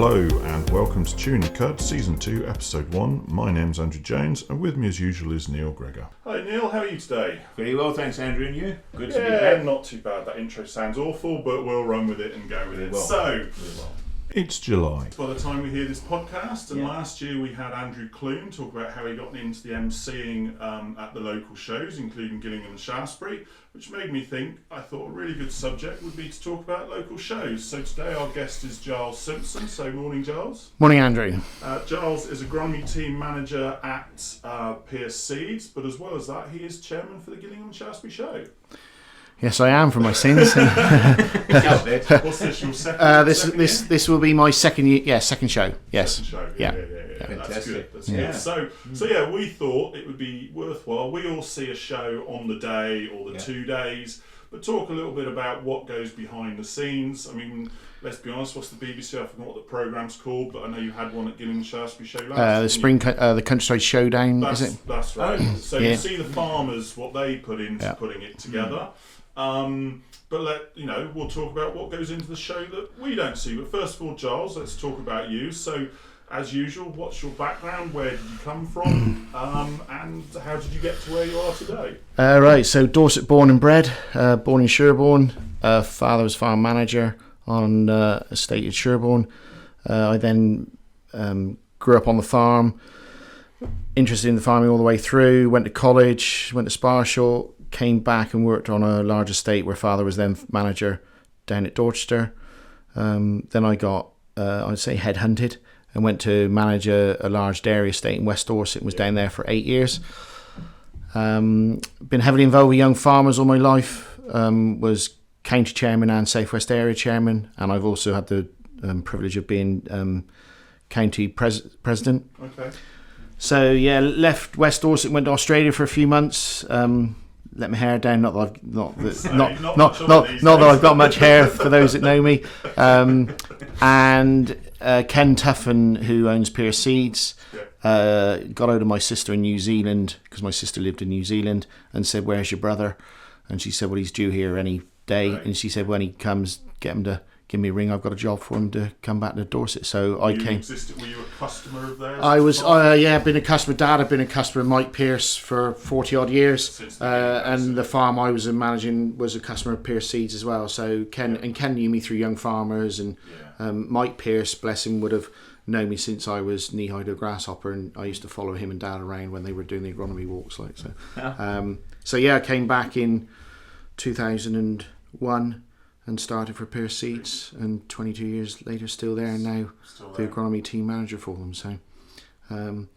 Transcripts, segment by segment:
Hello and welcome to ChewintheCud Season 2 Episode 1. My name's Andrew Jones and with me as usual is Neil Greggor. Hi Neil, how are you today? Very well, thanks Andrew, and you? Good to be back. Not too bad. That intro sounds awful, but we'll run with it and go with it. So, it's July. By the time we hear this podcast, and last year we had Andrew Clune talk about how he got into the MCing at the local shows, including Gillingham Shaftesbury, which made me think, I thought a really good subject would be to talk about local shows. So today our guest is Giles Simpson. So morning, Giles. Morning, Andrew. Giles is Agronomy Team Manager at Pearce Seeds, but as well as that, he is Chairman for the Gillingham Shaftesbury Show. Yes, I am, for my sins. What's this, your second This will be my second show. Yes. Second show. Yeah. That's good. That's good. So we thought it would be worthwhile. We all see a show on the day or the 2 days, but talk a little bit about what goes behind the scenes. I mean, let's be honest, what's the BBC? I forgot what the programme's called, but I know you had one at Gillingham Shaftesbury Show last. The Countryside Showdown, is it? That's right. So you see the farmers, what they put into putting it together. But we'll talk about what goes into the show that we don't see. But first of all, Giles, let's talk about you. So, as usual, what's your background? Where did you come from? And how did you get to where you are today? Right, so Dorset born and bred, born in Sherborne. Father was farm manager on estate at Sherborne. I then grew up on the farm, interested in the farming all the way through, went to college, went to Sparshall, came back and worked on a large estate where father was then manager down at Dorchester. Then I got, I'd say, headhunted and went to manage a large dairy estate in West Dorset and was down there for 8 years. Been heavily involved with young farmers all my life. Was county chairman and South West area chairman, and I've also had the privilege of being county president. Okay. So left West Dorset, went to Australia for a few months. Let my hair down. Not that I've got much hair for those that know me. And Ken Tuffin, who owns Pearce Seeds, got hold of my sister in New Zealand because my sister lived in New Zealand and said, "Where's your brother?" And she said, "Well, he's due here any day." Right. And she said, "When he comes, get him to give me a ring. I've got a job for him to come back to Dorset." So I came. Were you a customer of theirs? I was. I've been a customer. Dad, I've been a customer of Mike Pearce for 40 odd years, and the farm I was managing was a customer of Pearce Seeds as well. So Ken knew me through Young Farmers, and Mike Pearce, bless him, would have known me since I was knee-high to a grasshopper, and I used to follow him and Dad around when they were doing the agronomy walks. I came back in 2001. And started for Pearce Seeds, and 22 years later still there, and now the Agronomy Team Manager for them. So, that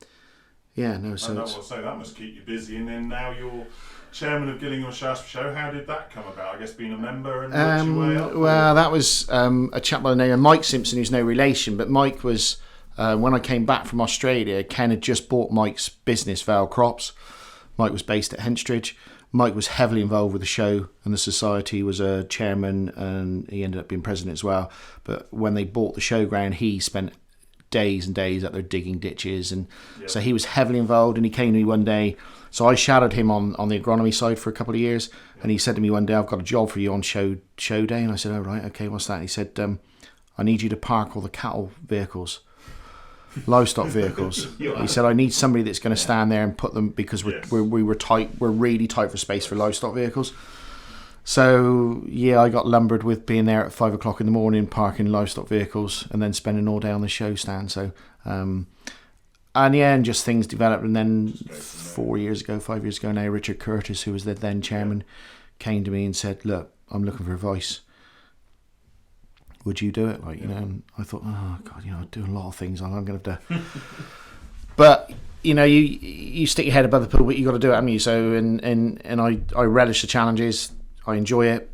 must keep you busy. And then now you're Chairman of Gillingham Shaftesbury Show. How did that come about? I guess being a member and worked your way up? Well, that was a chap by the name of Mike Simpson, who's no relation, but Mike was, when I came back from Australia, Ken had just bought Mike's business, Vale Crops. Mike was based at Henstridge. Mike was heavily involved with the show and the society, was a chairman, and he ended up being president as well. But when they bought the showground, he spent days and days out there digging ditches, and so he was heavily involved. And he came to me one day, so I shadowed him on the agronomy side for a couple of years, and he said to me one day, "I've got a job for you on show day." And I said, "Oh right, okay, what's that?" And he said, "I need you to park all the cattle vehicles, livestock vehicles." He said, "I need somebody that's going to stand there and put them, because we're tight. We're really tight for space for livestock vehicles." So I got lumbered with being there at 5 o'clock in the morning, parking livestock vehicles, and then spending all day on the show stand. So, and just things developed. And then 5 years ago now, Richard Curtis, who was the then chairman, came to me and said, "Look, I'm looking for advice. Would you do it?" And I thought, oh God, I do a lot of things. I'm going to have to. But you stick your head above the pool, but you got to do it, haven't you? So and I relish the challenges. I enjoy it.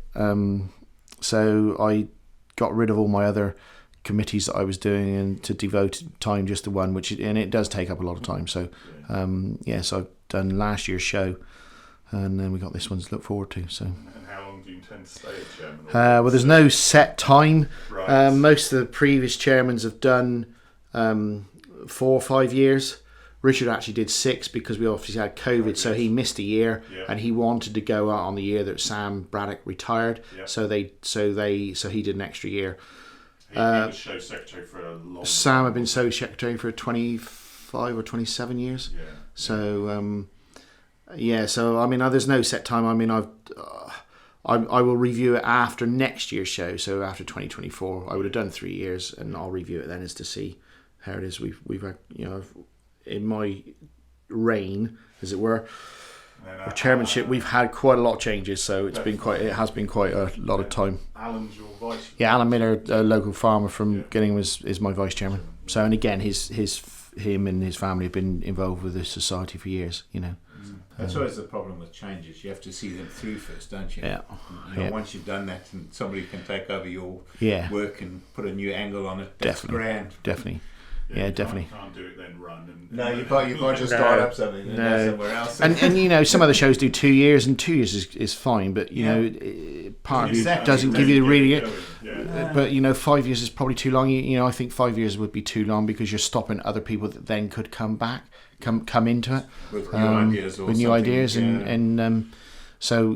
So I got rid of all my other committees that I was doing and to devote time just to one, and it does take up a lot of time. So so I've done last year's show, and then we got this one to look forward to. So. How long do you intend to stay as chairman? Well, there's no set time. Right. Most of the previous chairmans have done 4 or 5 years. Richard actually did 6 because we obviously had COVID, so he missed a year, and he wanted to go out on the year that Sam Braddock retired. So he did an extra year. He was show secretary for a long Sam time. had been show secretary for 25 or 27 years. Yeah. So so I mean, there's no set time. I mean, I will review it after next year's show. So after 2024, I would have done 3 years, and I'll review it then as to see how it is. We've had, in my reign, as it were, or chairmanship, we've had quite a lot of changes. So it has been quite a lot of time. Alan's your vice. Yeah, Alan Miller, a local farmer from Gillingham, is my vice chairman. So, and again, him and his family have been involved with the society for years. That's always the problem with changes. You have to see them through first, don't you? Yeah. Once you've done that, and somebody can take over your work and put a new angle on it. That's grand. Definitely. Yeah, definitely. You can't do it then run. No, you can't just start up something and go somewhere else. And some other shows do 2 years, and 2 years is fine. But part of you doesn't give you the really. But 5 years is probably too long. I think 5 years would be too long because you're stopping other people that then could come back, come into it with new ideas, So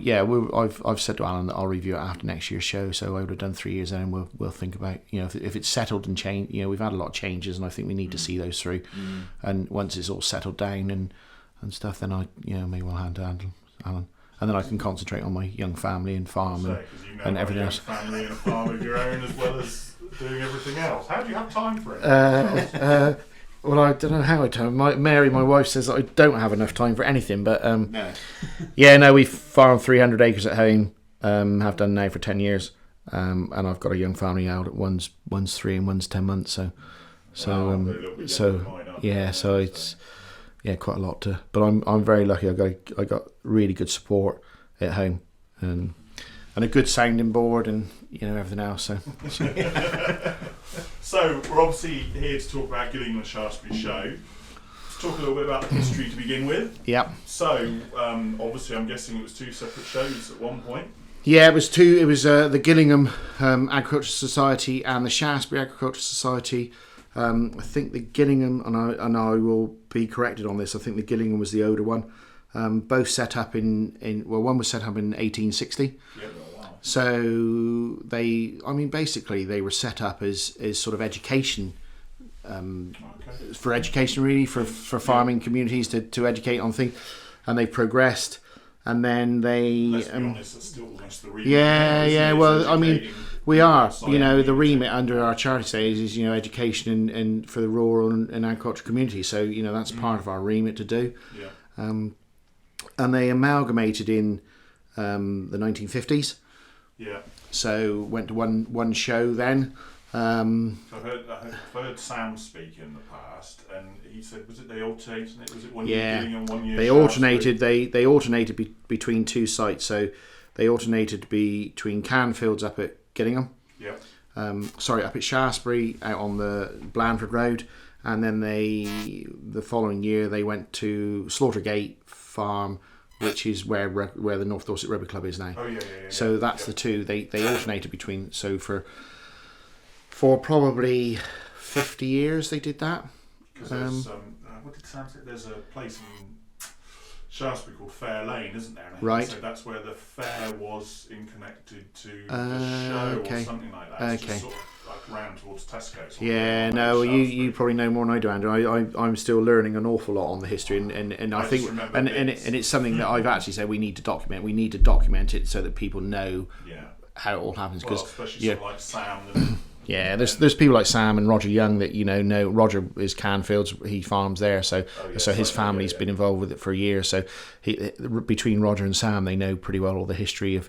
I've said to Alan that I'll review it after next year's show. So I would have done 3 years, and we'll think about if it's settled and changed. We've had a lot of changes, and I think we need to see those through. And once it's all settled down and stuff, then I maybe we'll hand to Alan, and then I can concentrate on my young family and farm and everything else. Family and a farm of your own, as well as doing everything else. How do you have time for it? Well, I don't know how I time. Mary, my wife, says that I don't have enough time for anything. But we farm 300 acres at home. Have done now for 10 years, and I've got a young family now. One's 3 and one's 10 months. So it's quite a lot to. But I'm very lucky. I got really good support at home, and a good sounding board, and everything else. So we're obviously here to talk about Gillingham Shaftesbury Show. Let's talk a little bit about the history to begin with. Yeah. So obviously, I'm guessing it was 2 separate shows at one point. Yeah, it was 2. It was the Gillingham Agricultural Society and the Shaftesbury Agricultural Society. I think the Gillingham, and I will be corrected on this, I think the Gillingham was the older one. Both set up one was set up in 1860. Yeah. So basically they were set up as sort of education, for education really, for farming communities to educate on things, and they progressed, and then they. Let's be honest, that's still almost the remit. Well, we are. The remit under our charity stage is education and for the rural and agricultural community. So that's part of our remit to do. Yeah. And they amalgamated in the 1950s. Yeah. So went to one show then. I've heard Sam speak in the past, and he said, was it they alternated? Was it 1 year Gillingham, 1 year? They alternated. They alternated between 2 sites. So they alternated between Canfields up at Gillingham. Yeah. Up at Shaftesbury out on the Blandford Road, and then the following year they went to Slaughtergate Farm, which is where the North Dorset Rugby Club is now. Oh yeah. So that's the 2. They alternated between. So for probably 50 years they did that. Because what did Sam say? There's a place in Shaftesbury called Fair Lane, isn't there? Right. So that's where the fair was connected to the show or something like that. It's just sort of like round towards Tesco. Yeah, no, you probably know more than I do, Andrew. I'm still learning an awful lot on the history, and I think and it's something that I've actually said we need to document. We need to document it so that people know how it all happens. Because especially someone like Sam. Yeah, there's people like Sam and Roger Young that know. Roger is Canfields, he farms there, so his family's been involved with it for years. So between Roger and Sam, they know pretty well all the history of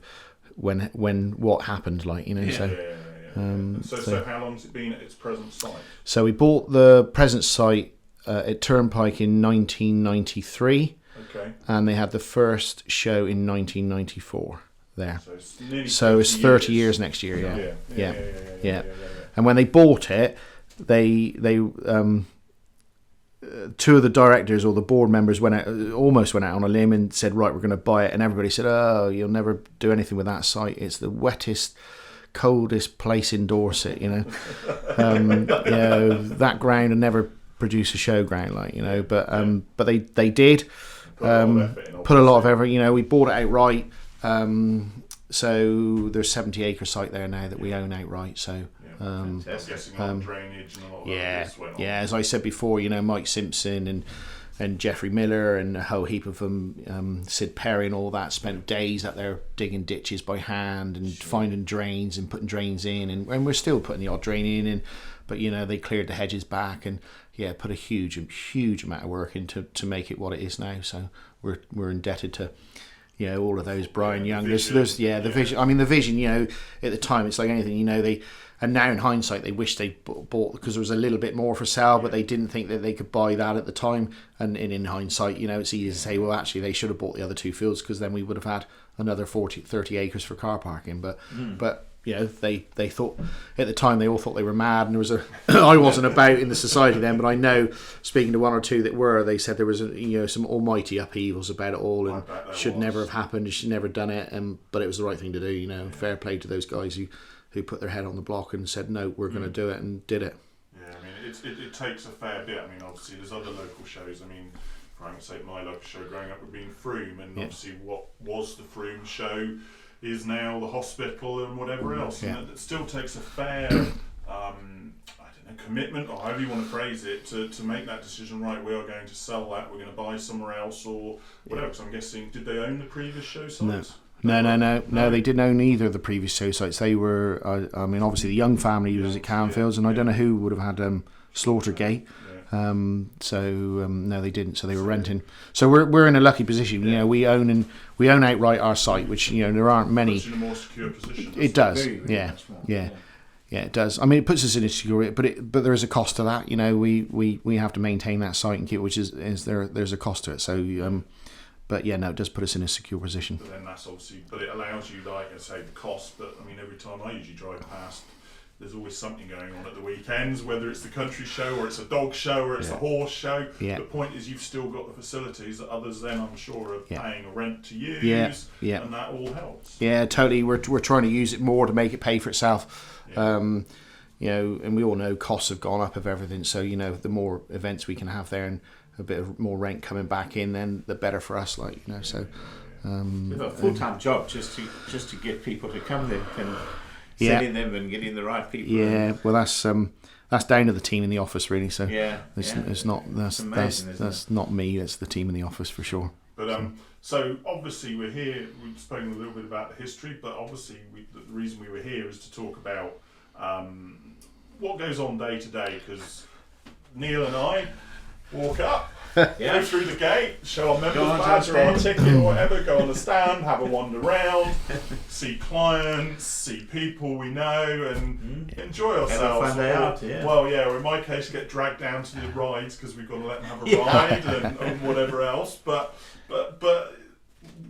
when what happened, So how long has it been at its present site? So we bought the present site at Turnpike in 1993. Okay. And they had the first show in 1994 there. So it's 30 years next year. Yeah. And when they bought it, they 2 of the directors or the board members almost went out on a limb and said, right, we're going to buy it. And everybody said, oh, you'll never do anything with that site. It's the wettest, coldest place in Dorset, that ground and never produce a showground, but they did put a lot of effort. We bought it outright. So there's 70 acre site there now that we own outright. So I'm guessing on drainage and a lot of that as well. Yeah, as I said before, Mike Simpson and Jeffrey Miller and a whole heap of them, Sid Perry and all that, spent days up there digging ditches by hand and finding drains and putting drains in, and we're still putting the odd drain in, but they cleared the hedges back and put a huge amount of work into to make it what it is now. So we're indebted to all of those Brian Young. There's the vision. I mean, the vision. At the time, it's like anything. And now in hindsight, they wish they bought because there was a little bit more for sale, but they didn't think that they could buy that at the time. And in hindsight, it's easy to say, well, actually, they should have bought the other two fields because then we would have had another 30 acres for car parking. But they thought at the time, they all thought they were mad, and there was I wasn't about in the society then, but I know speaking to one or two that were, they said there was some almighty upheavals about it all, and should never have happened. You should never have done it, but it was the right thing to do. Fair play to those guys who put their head on the block and said, no, we're going to do it, and did it. Yeah, I mean, it takes a fair bit. I mean, obviously, there's other local shows. I mean, for argument's sake, my local show growing up would be in Frome, and obviously what was the Frome show is now the hospital and whatever else. Yeah. And it still takes a fair, commitment, or however you want to phrase it, to make that decision, right, we are going to sell that, we're going to buy somewhere else, or whatever. Because I'm guessing, did they own the previous show sites? No, they didn't own either of the previous show sites. They were, obviously the Young family was at Canfields, and I don't know who would have had Slaughtergate. No, they didn't. So they were renting. So we're in a lucky position. We own outright our site, which there aren't many. Puts you in a more secure position. It does. Yeah, it does. I mean, it puts us in a secure, but there is a cost to that. We have to maintain that site and keep, which is there's a cost to it. So. But it does put us in a secure position. But then that's obviously, but it allows you, like I say, the cost. But I mean, every time I usually drive past, there's always something going on at the weekends, whether it's the country show or it's a dog show or it's a horse show. Yeah. The point is, you've still got the facilities that others then, I'm sure, are paying a rent to use. And that all helps. Yeah, totally. We're trying to use it more to make it pay for itself. Yeah. And we all know costs have gone up of everything. So the more events we can have there and a bit of more rent coming back in, then the better for us. So you've got a full-time job just to get people to come there and send in them and get in the right people. Yeah, well, that's down to the team in the office, really. So it's not that's not me. That's the team in the office for sure. But so obviously we're here. We've spoken a little bit about the history, but obviously the reason we were here is to talk about what goes on day to day, because Neil and I walk up, go through the gate, show our members badge or our ticket or whatever, go on the stand, have a wander around, see clients, see people we know, and enjoy ourselves. Have a fun day out, Well, or in my case, get dragged down to the rides because we've got to let them have a ride and whatever else. But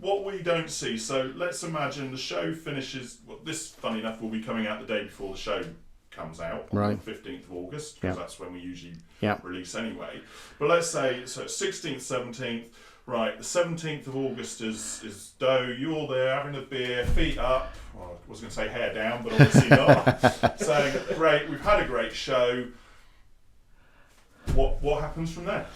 what we don't see, so let's imagine the show finishes, this, funny enough, will be coming out the day before the show comes out on the 15th of August, because that's when we usually release anyway. But let's say, so 16th, 17th, right, the 17th of August is dough, you're there having a beer, feet up, well, I was going to say hair down, but obviously not, saying, great, we've had a great show, what happens from there?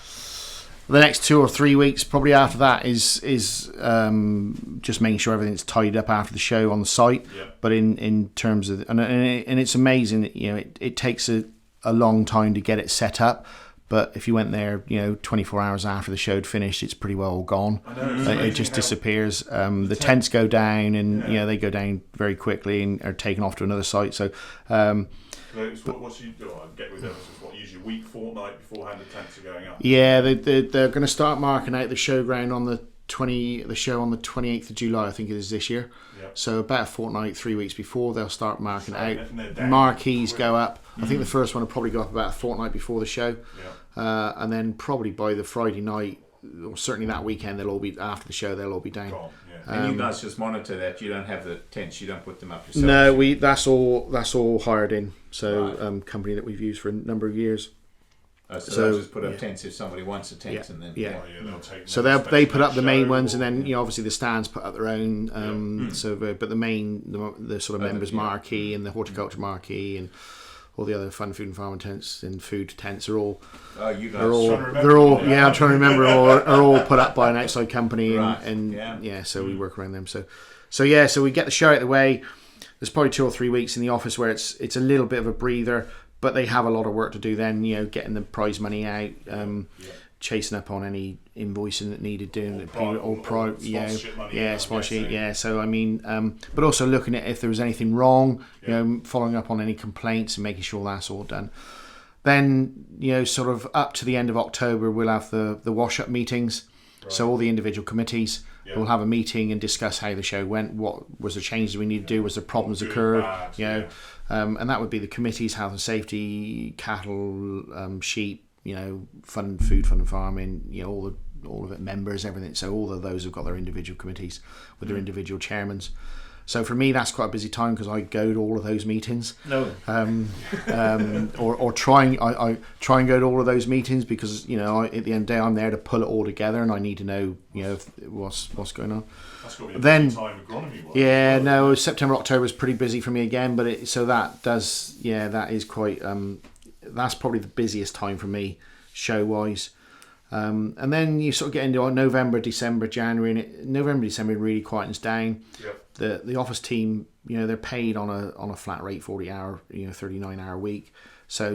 The next 2 or 3 weeks, probably after that, is just making sure everything's tidied up after the show on the site. Yeah. But in terms of, and it's amazing that it takes a long time to get it set up. But if you went there, 24 hours after the show had finished, it's pretty well gone. I know, it just disappears. The tents go down, and they go down very quickly and are taken off to another site. So. What you do? I get with them. Usually a week, fortnight beforehand, the tents are going up. Yeah, they're going to start marking out the showground on the 28th of July, I think it is this year. Yep. So about a fortnight, 3 weeks before, they'll start marking out. Marquees go up. I think the first one will probably go up about a fortnight before the show. Yeah. And then probably by the Friday night, or certainly that weekend, they'll all be, after the show, they'll all be down. Gone, and you guys just monitor that. You don't have the tents. You don't put them up yourself. No, that's all hired in. So company that we've used for a number of years. So they'll just put up tents if somebody wants a tent, and then they'll take. So they put up the main ones, and then obviously the stands put up their own. So, but the main, the sort of members marquee and the horticulture marquee and all the other fun food and farming tents and food tents are all. Oh, you guys. They're all. I'm trying to remember. Are all put up by an outside company, and so we work around them. So we get the show out of the way. there's probably 2 or 3 weeks in the office where it's a little bit of a breather, but they have a lot of work to do then, getting the prize money out, chasing up on any invoicing that needed doing, sponsorship, so I mean, but also looking at if there was anything wrong, following up on any complaints and making sure that's all done. Then, sort of up to the end of October, we'll have the wash-up meetings. Right. So all the individual committees will have a meeting and discuss how the show went, what was the changes we need to do, was there problems occurred, and that would be the committees, health and safety, cattle, sheep, fun and farming, all of it, members, everything. So all of those have got their individual committees with their individual chairmans. So for me, that's quite a busy time because I go to all of those meetings. No. Or try and go to all of those meetings because at the end of the day, I'm there to pull it all together, and I need to know what's going on. That's got to be a busy time agronomy wise. Yeah, no, September, October is pretty busy for me again, but that is quite. That's probably the busiest time for me, show wise. And then you sort of get into November, December, January, and November, December really quietens down. Yep. The office team, they're paid on a flat rate, 40-hour, 39-hour week. So,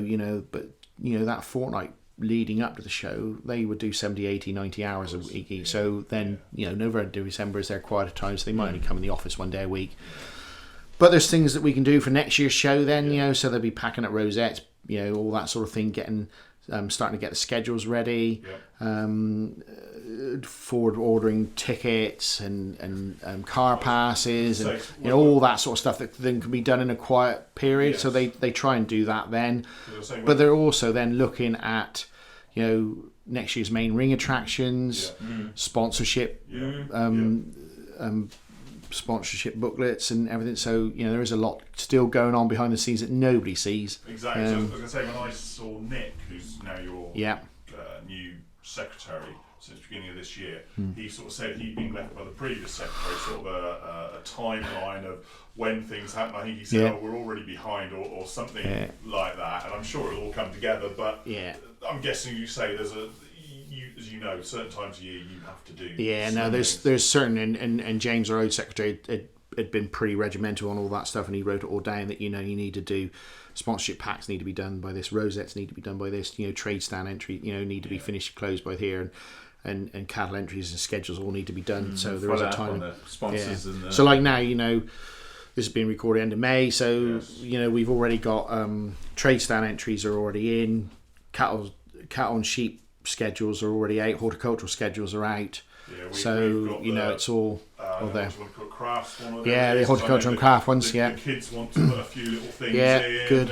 but that fortnight leading up to the show, they would do 70, 80, 90 hours a week each. So then, November, December is their quieter time, so they might only come in the office one day a week. But there's things that we can do for next year's show then, so they'll be packing up rosettes, all that sort of thing, getting starting to get the schedules ready, forward ordering tickets and car passes and all that sort of stuff that then can be done in a quiet period. Yes. So they try and do that then, but they're also then looking at next year's main ring attractions, sponsorship, sponsorship booklets and everything. So there is a lot still going on behind the scenes that nobody sees. Exactly. So I was going to say, when I saw Nick, who's now your new secretary since the beginning of this year, he sort of said he'd been left by the previous secretary sort of a timeline of when things happen. I think he said, we're already behind or something like that, and I'm sure it'll all come together, but I'm guessing you say there's as you know, certain times a year you have to do. Yeah, no, there's certain, and James, our old secretary, had been pretty regimental on all that stuff, and he wrote it all down that you need to do sponsorship packs need to be done by this, rosettes need to be done by this, trade stand entry need to be finished closed by here, and cattle entries and schedules all need to be done. So there is a time. The sponsors and so like now, this is being recorded end of May, so we've already got trade stand entries are already in, cattle and sheep schedules are already out, horticultural schedules are out, it's all there. The horticulture and craft ones. The kids want to put a few little things in. Good.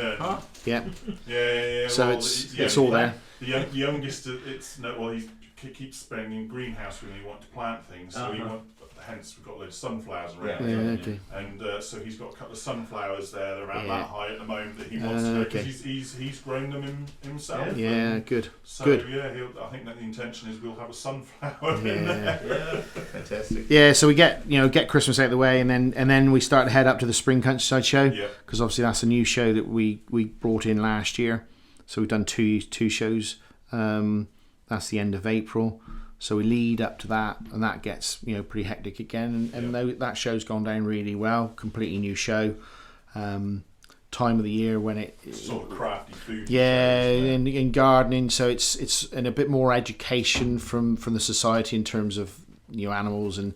So well, it's all there. The youngest, he keeps spending greenhouse when he wants to plant things, so hence we've got loads of sunflowers around. And so he's got a couple of sunflowers there. They're around that high at the moment that he wants to, because he's grown them himself. Good. So I think that the intention is we'll have a sunflower in there. Fantastic. So we get Christmas out of the way, and then we start to head up to the Spring Countryside Show, because obviously that's a new show that we brought in last year. So we've done two shows. That's the end of April. So we lead up to that, and that gets pretty hectic again. And that show's gone down really well. Completely new show. Time of the year when it's sort of crafty food. In gardening. So it's and a bit more education from the society in terms of animals and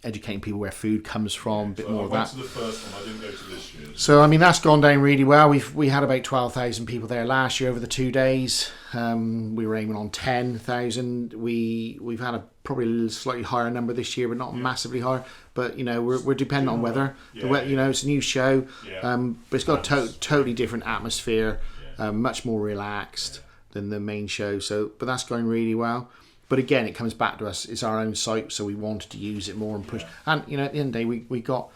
educating people where food comes from. A bit more of that. I went to the first one. I didn't go to this year. So that's gone down really well. We had about 12,000 people there last year over the 2 days. We were aiming on 10,000. We've had a probably slightly higher number this year, but not massively higher. But we're dependent on weather. It's a new show, but it's got a totally different atmosphere, much more relaxed than the main show. So, but that's going really well. But again, it comes back to us. It's our own site, so we wanted to use it more and push. And at the end of the day, we got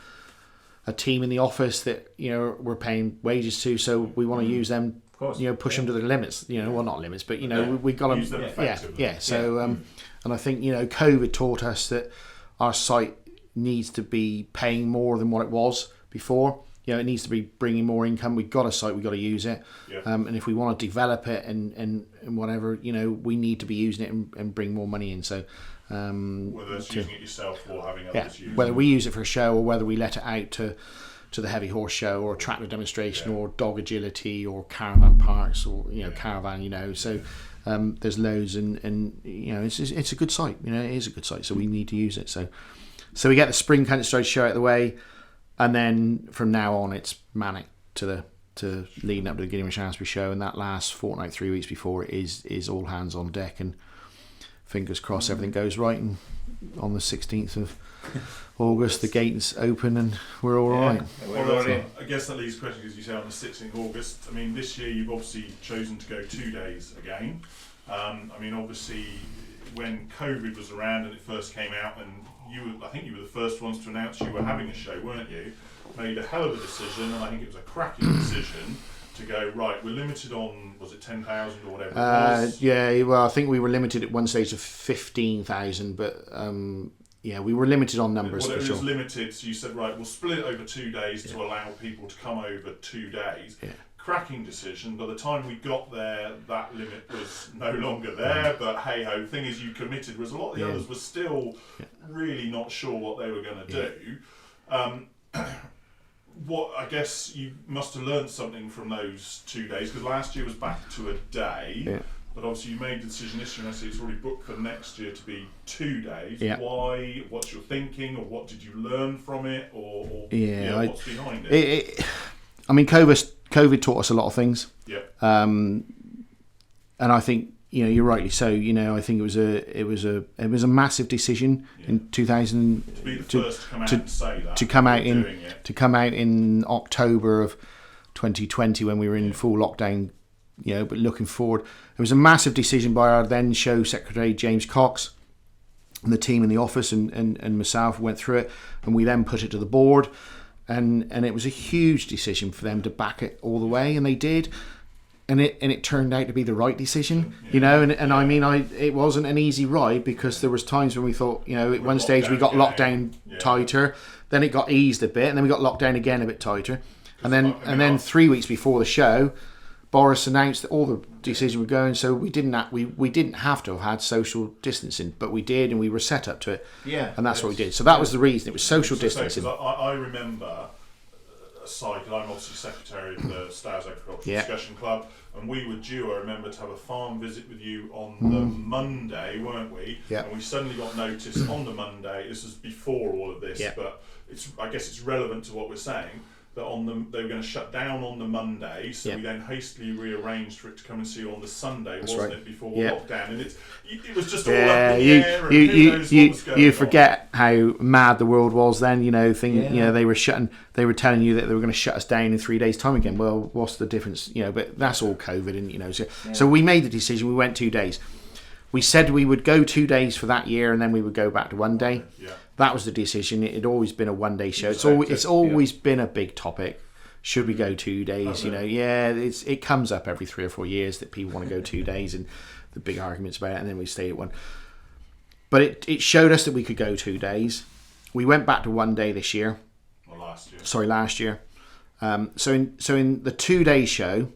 a team in the office that we're paying wages to, so we want to use them. Of course. Push them to the limits. Well, not limits, but we got use them effectively. So and I think COVID taught us that our site needs to be paying more than what it was before. it needs to be bringing more income. We've got a site, we've got to use it. Yeah. And if we want to develop it and whatever, we need to be using it and bring more money in. So whether it's using it yourself or having others use whether it. we use it for a show or whether we let it out to the heavy horse show or tractor demonstration or dog agility or caravan parks or caravan. So there's loads and it's a good site. It is a good site. So we need to use it. So we get the spring countryside show out of the way, and then from now on it's manic to leading up to the Gillingham Shaftesbury Show, and that last fortnight, 3 weeks before it is all hands on deck, and fingers crossed everything goes right, and on the 16th of August the gates open and we're all right. Well, I guess that leads to the question, because you say on the 16th of August. I mean, this year you've obviously chosen to go 2 days again. Obviously when COVID was around and it first came out, and I think you were the first ones to announce you were having a show, weren't you? Made a hell of a decision, and I think it was a cracking decision to go, right, we're limited on, was it 10,000 or whatever it was? Well, I think we were limited at one stage of 15,000, but we were limited on numbers. Well, for it sure. was limited, so you said, right, we'll split it over 2 days to allow people to come over 2 days. Yeah. Cracking decision. By the time we got there, that limit was no longer there, but hey ho, the thing is you committed, whereas a lot of the others were still really not sure what they were going to do. What I guess you must have learned something from those 2 days, because last year was back to a day, but obviously you made the decision this year, and I see it's already booked for next year to be 2 days. Why? What's your thinking, or what did you learn from it, or what's behind it? COVID taught us a lot of things. Yeah. And I think you're rightly so. I think it was a massive decision in 2000 to be the first to come out and say that, to come out in October of 2020 when we were in full lockdown. But looking forward, it was a massive decision by our then show secretary James Cox and the team in the office and myself went through it, and we then put it to the board. And it was a huge decision for them to back it all the way, and they did, and it turned out to be the right decision, it wasn't an easy ride, because there was times when we thought, at one stage we got locked down tighter, then it got eased a bit, and then we got locked down again a bit tighter, and then 3 weeks before the show, Boris announced that all the decisions were going, so we didn't have to have had social distancing, but we did, and we were set up to it. Yeah, and that's what we did. So that was the reason. It was social distancing. I remember a site, because I'm obviously secretary of the Stars Agricultural Discussion Club, and we were due, I remember, to have a farm visit with you on the Monday, weren't we? Yeah. And we suddenly got notice on the Monday. This was before all of this, but I guess it's relevant to what we're saying. That they were going to shut down on the Monday, so we then hastily rearranged for it to come and see you on the Sunday, wasn't it, before lockdown? And it was just all up in the air, and who knows what was going on. You forget how mad the world was then. They were telling you that they were going to shut us down in 3 days' time again. Well, what's the difference? But that's all COVID, and so we made the decision. We went 2 days. We said we would go 2 days for that year, and then we would go back to 1 day. Yeah. That was the decision. It had always been a 1 day show. It's always been a big topic. Should we go 2 days? It comes up every 3 or 4 years that people want to go 2 days, and the big arguments about it, and then we stay at 1. But it showed us that we could go 2 days. We went back to 1 day this year. Well, last year. Sorry, last year. So in the 2 day show,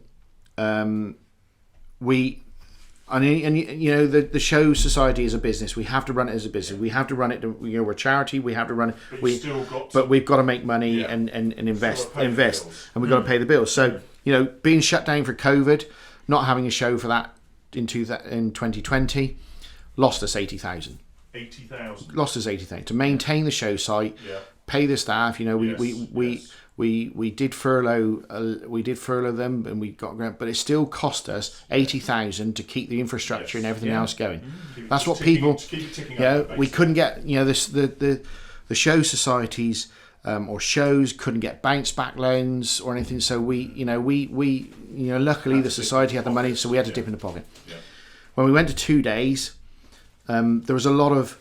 the show society is a business. We have to run it as a business. We have to run it. We're a charity. We have to run it. But we've got to make money and invest, and we've got to pay the bills. So being shut down for COVID, not having a show for that in 2020, lost us 80,000. 80,000. Lost us 80,000 to maintain the show site, pay the staff. We did furlough them, and we got grant, but it still cost us 80,000 to keep the infrastructure and everything else going. That's what people. We couldn't get the show societies or shows couldn't get bounce back loans or anything. So we luckily the society had the money, so we had to dip in the pocket. Yeah. When we went to 2 days, there was a lot of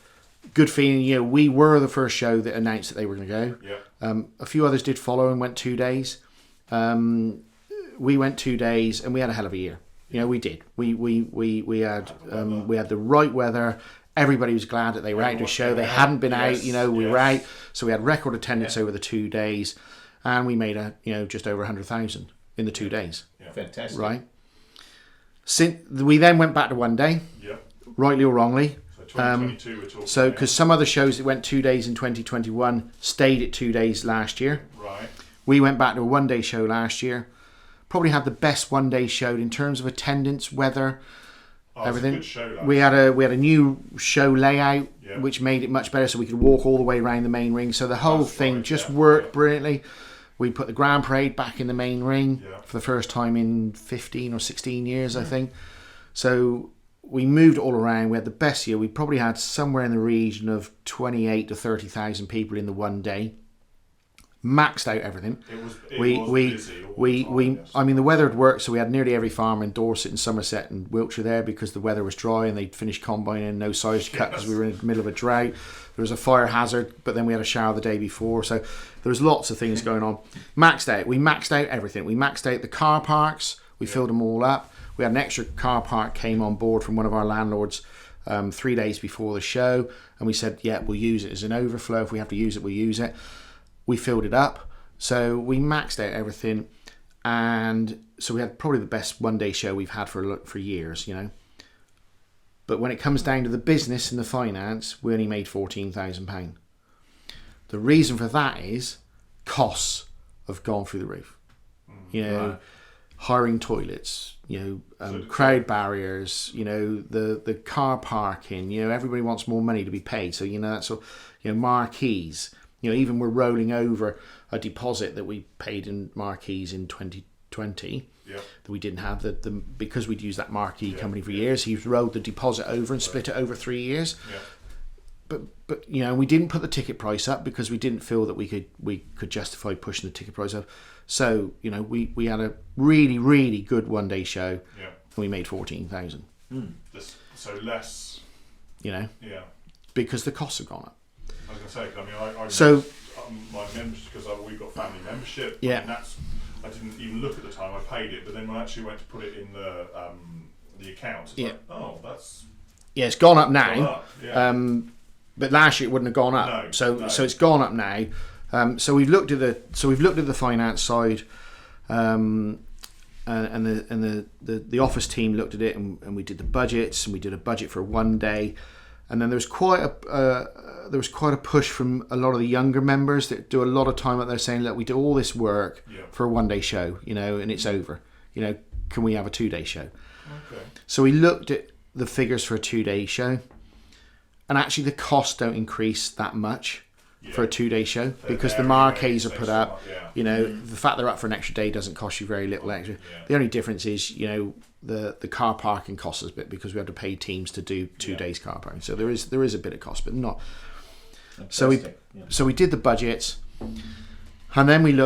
good feeling. We were the first show that announced that they were going to go. Yeah. A few others did follow and went 2 days. We went 2 days, and we had a hell of a year. We did. We had the right weather. Everybody was glad that they were out to a show. They hadn't been out. We were out, so we had record attendance over the 2 days. and we made just over 100,000 in the 2 days. Yeah. Fantastic. Right. We then went back to one day, rightly or wrongly. So 2022 we're talking. So because some other shows that went 2 days in 2021 stayed at 2 days last year. Right. We went back to a 1 day show last year. Probably had the best 1 day show in terms of attendance, weather, everything. It was a good show, we had a new show layout, which made it much better, so we could walk all the way around the main ring. So the whole thing worked brilliantly. We put the Grand Parade back in the main ring for the first time in 15 or 16 years, I think. So we moved it all around. We had the best year. We probably had somewhere in the region of 28 to 30,000 people in the 1 day. Maxed out everything. It was busy all the time, yes. I mean, the weather had worked, so we had nearly every farmer in Dorset and Somerset and Wiltshire there because the weather was dry and they'd finished combining, no silage to cut because we were in the middle of a drought. There was a fire hazard, but then we had a shower the day before, so there was lots of things going on. Maxed out. We maxed out everything. We maxed out the car parks. We filled them all up. We had an extra car park came on board from one of our landlords 3 days before the show, and we said, we'll use it as an overflow. If we have to use it, we'll use it. We filled it up, so we maxed out everything, and so we had probably the best 1 day show we've had for years, But when it comes down to the business and the finance, we only made £14,000. The reason for that is costs have gone through the roof. Hiring toilets, crowd barriers, the car parking, everybody wants more money to be paid. So, that's all, marquees. Even we're rolling over a deposit that we paid in marquees in 2020 that we didn't have because we'd used that marquee company for years. He's rolled the deposit over and split it over 3 years. But we didn't put the ticket price up because we didn't feel that we could justify pushing the ticket price up. So we had a really, really good 1 day show, and we made 14,000. So less. Because the costs have gone up. I was going to say, my membership, because we've got family membership. Yeah. I didn't even look at the time I paid it, but then when I actually went to put it in the account, it's that's. Yeah, it's gone up now. Gone up, yeah. But last year it wouldn't have gone up. No, so it's gone up now. So we've looked at the finance side, and the office team looked at it, and we did the budgets, and we did a budget for 1 day. And then there was quite a push from a lot of the younger members that do a lot of time out there saying, look, we do all this work for a 1 day show, and it's over. Can we have a 2 day show? Okay. So we looked at the figures for a 2 day show, and actually the costs don't increase that much for a 2 day show because the marquees are put up. The fact they're up for an extra day doesn't cost you very little extra. The only difference is, the car parking costs us a bit because we have to pay teams to do 2 days car parking. So there is a bit of cost, but not. So we did the budgets, and then we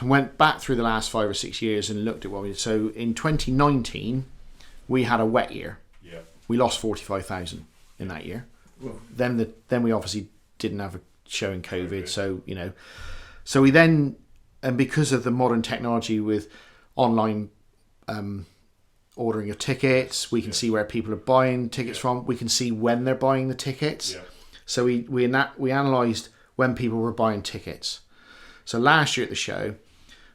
went back through the last 5 or 6 years and looked at what we did. So in 2019, we had a wet year. Yeah. We lost 45,000 in that year. Well, then we obviously didn't have a show in COVID. So we then, and because of the modern technology with online ordering of tickets, we can see where people are buying tickets from. We can see when they're buying the tickets. Yeah. So we analysed when people were buying tickets. So last year at the show,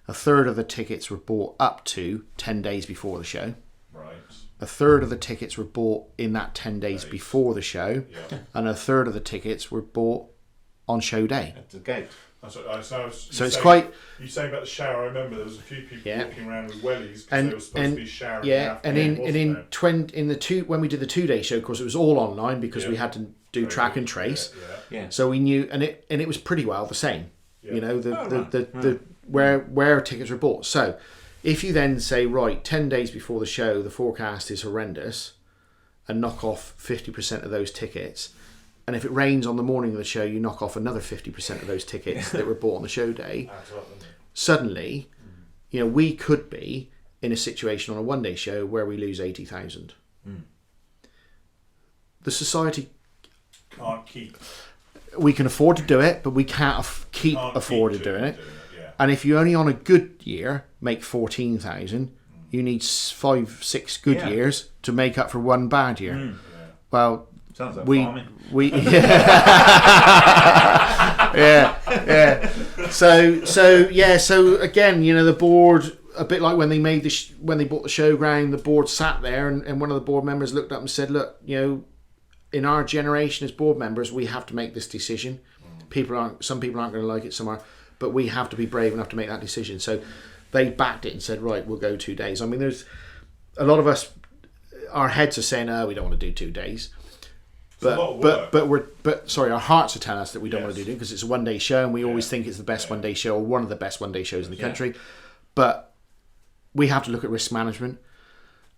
a third of the tickets were bought up to 10 days before the show. Right. A third of the tickets were bought in that 10 days before the show, and a third of the tickets were bought on show day. At the gate. You say about the shower. I remember there was a few people walking around with wellies because they were supposed to be showering. When we did the 2 day show, of course, it was all online because we had to do track and trace. So we knew, and it was pretty well the same. Where tickets were bought. So if you then say, right, 10 days before the show, the forecast is horrendous, and knock off 50% of those tickets. And if it rains on the morning of the show, you knock off another 50% of those tickets that were bought on the show day. Suddenly, we could be in a situation on a 1 day show where we lose 80,000. The society can't keep. We can afford to do it, but we can't afford to doing it. And if you only on a good year make 14,000, you need 5-6 good years to make up for one bad year. Well. Sounds like farming. Yeah. So again, the board, a bit like when they made when they bought the showground, the board sat there, and one of the board members looked up and said, "Look, in our generation as board members, we have to make this decision. Some people aren't going to like it, some are, but we have to be brave enough to make that decision." So they backed it and said, "Right, we'll go 2 days." I mean, there's a lot of us, our heads are saying, "Oh, we don't want to do 2 days." But our hearts are telling us that we don't want to do it because it's a 1 day show, and we always think it's the best 1 day show, or one of the best 1 day shows in the country. But we have to look at risk management,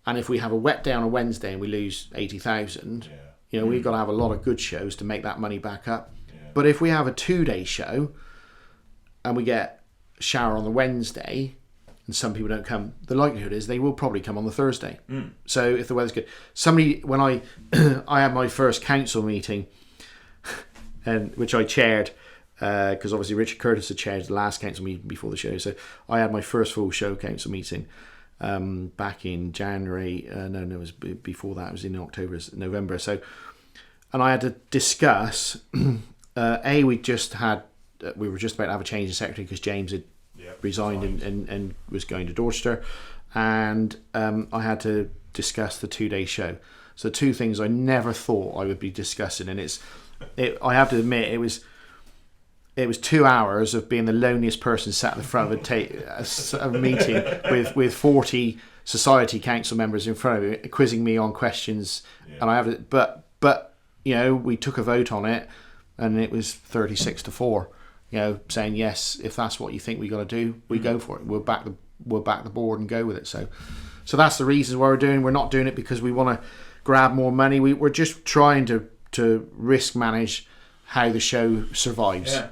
and if we have a wet day on a Wednesday and we lose 80,000, we've got to have a lot of good shows to make that money back up. But if we have a 2 day show and we get a shower on the Wednesday and some people don't come, the likelihood is they will probably come on the Thursday. So if the weather's good, when I I had my first council meeting, and which I chaired, because obviously Richard Curtis had chaired the last council meeting before the show, so I had my first full show council meeting back in January. No, it was before that. It was in November. So, and I had to discuss. We were just about to have a change in secretary because James had resigned and was going to Dorchester, and I had to discuss the 2 day show. So 2 things I never thought I would be discussing, and I have to admit it was 2 hours of being the loneliest person sat at the front of a meeting with 40 society council members in front of me quizzing me on questions, and I have it, but we took a vote on it, and it was 36-4. Saying yes, if that's what you think we got to do, we go for it. We'll back the board and go with it. So that's the reason why we're doing. We're not doing it because we want to grab more money. We're just trying to risk manage how the show survives. Yeah.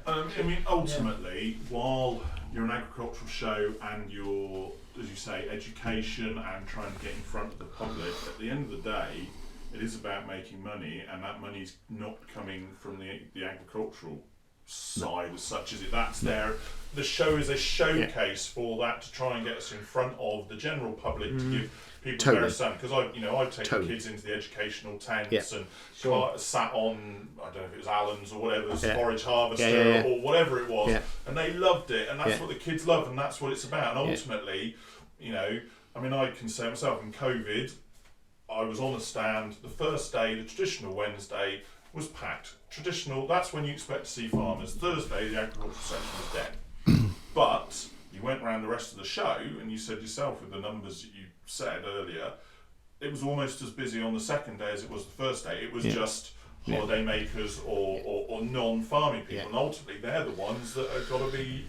Ultimately, while you're an agricultural show and you're, as you say, education and trying to get in front of the public, at the end of the day, it is about making money, and that money's not coming from the agricultural side as such, is it? That's there. The show is a showcase for that, to try and get us in front of the general public, to give people a better understanding. Because I've taken kids into the educational tents and sat on, I don't know if it was Allen's or whatever, forage harvester or whatever it was, and they loved it, and that's what the kids love, and that's what it's about. And ultimately, I can say myself, in COVID, I was on a stand the first day, the traditional Wednesday was packed. Traditional, that's when you expect to see farmers. Thursday, the agricultural section was dead. But you went around the rest of the show, and you said yourself with the numbers that you said earlier, it was almost as busy on the second day as it was the first day. It was just holiday makers or non-farming people, and ultimately they're the ones that have got to be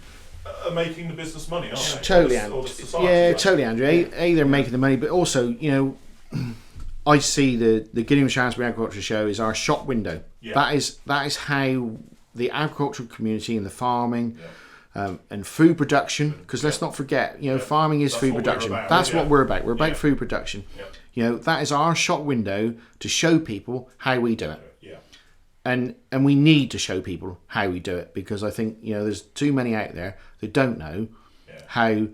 making the business money, aren't they? Totally, Andrew. They're making the money, but also, I see the Gillingham Shaftesbury Agriculture Show is our shop window. That is how the agricultural community and the farming and food production, because let's not forget, farming is food production. That's what we're about. We're about food production. That is our shop window to show people how we do it. And we need to show people how we do it, because I think there's too many out there that don't know how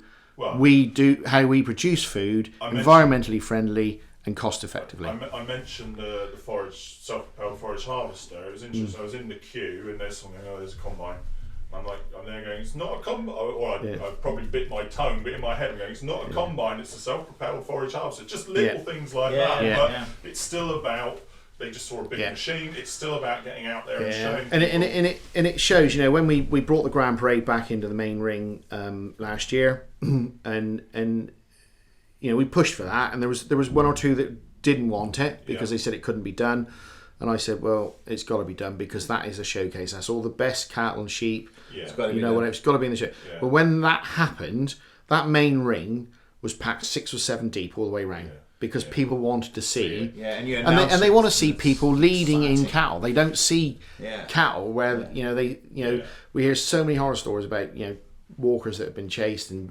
we produce food environmentally friendly and cost effectively. I mentioned the self-propelled forage harvester. It was interesting. I was in the queue, and there's something. There's a combine. I'm there going, it's not a combine. Or I probably bit my tongue, but in my head I'm going, it's not a combine. It's a self-propelled forage harvester. Just little things like that. But it's still about. They just saw a big machine. It's still about getting out there and showing. And it shows. When we brought the Grand Parade back into the main ring last year, and we pushed for that, and there was one or two that didn't want it because they said it couldn't be done, and I said, well, it's got to be done, because that is a showcase. That's all the best cattle and sheep. It's got to be it's got to be in the show. But when that happened, that main ring was packed 6 or 7 deep all the way around. Because people wanted to see, and they want to see people leading in cattle. They don't see cattle where we hear so many horror stories about walkers that have been chased and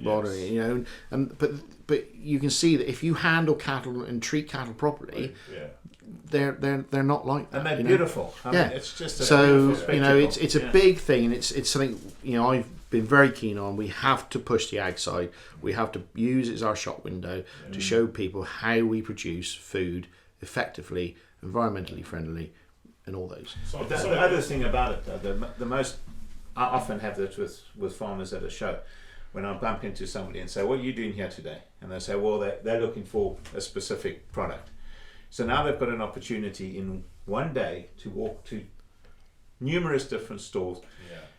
but you can see that if you handle cattle and treat cattle properly, they're not like that. And they're beautiful. I mean, it's just beautiful spectacle. it's a big thing, and it's something I've been very keen on. We have to push the ag side. We have to use it as our shop window to show people how we produce food effectively, environmentally friendly, and all those. The other thing about it, the most I often have that with farmers at a show. When I bump into somebody and say, what are you doing here today? And they say, well, they're looking for a specific product. So now they've got an opportunity in one day to walk to numerous different stores,